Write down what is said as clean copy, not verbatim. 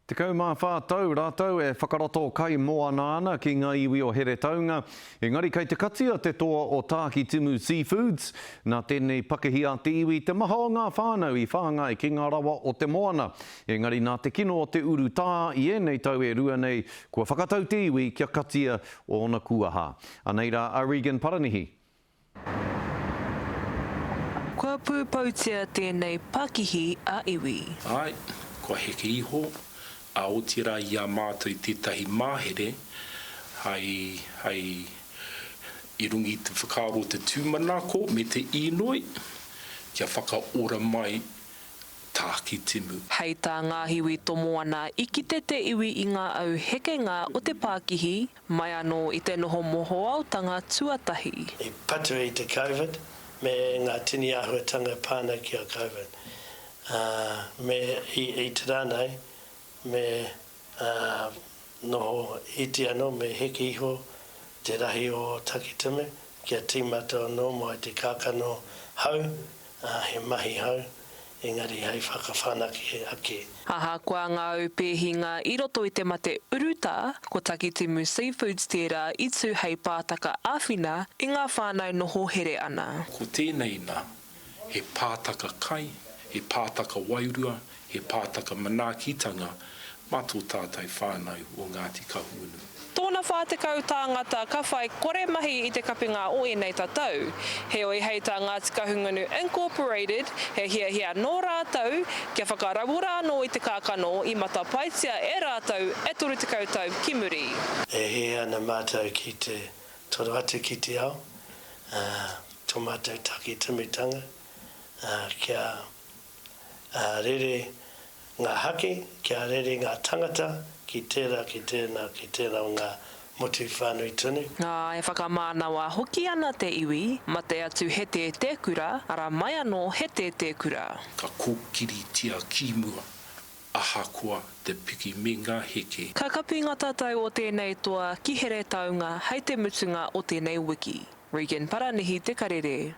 Te kau mā whātau rātou e whakaroto kai moana ana ki ngā iwi o here taunga. Engari kei te katia te toa o Tāki Timu Seafoods. Nā tēnei pakihi a te iwi te maha o ngā whānau i whāngai ki ngā rawa o te moana. Engari nā te kino o te uru tā i enei tau e rua nei kua whakatau te iwi kia katia o ona kuaha. Anei rā, a Regan Paranihi. Kua pūpautia tēnei pakihi a iwi. Ai, kua heke iho. A o tira i a mātou i tētahi māhere, hei i rungi te whakaaro te tūmanako me te inoi, kia whakaora mai Tāki Timu. Hei tā ngā hiwi tomo ana i kite te iwi i ngā au hekenga o te Pākihi, mai anō i te noho moho autanga tuatahi. I patu i te COVID, me ngā tini ahuatanga pāna ki a COVID. Me i te rānei, me noho iti anō me heke iho te rahi o Tāki Timu, kia tīmata anō mo te kākano hau, he mahi hau, engari hei whakawhanaki ake. Aha kua ngā au pēhinga i roto i te mate uruta, ko Tāki Timu Seafoods tērā i tū hei pātaka āwhina i ngā whānau noho here ana. Ko tēnei nā, he pātaka kai, he pātaka wairua, he pātaka manaakitanga, mato tātai whānau o Ngāti Kahungunu. Tōna whātekau tāngata ka whai kore mahi i te kapinga o enei tatau. He oi hei tā Ngāti Kahungunu Incorporated, he hia nō rātau, kia whakarawura anō i te kākano i matapaitia e rātau e toru te kautau ki muri. E he ana mātou ki te toro atu ki te ao, tō mātou Tāki Timutanga, kia rere ngā hake, kia rere ngā tangata, ki tērā o ngā motu whānui tunu. E whakamānawa hoki ana te iwi, mate atu he te kura, ara mai anō he te kura. Ka kōkiri tia kimua, aha koa te piki me ngā heke. Ka kapi ngā tātou o tēnei toa ki here taunga hei te mutunga o tēnei wiki. Regan Paranihi te karere.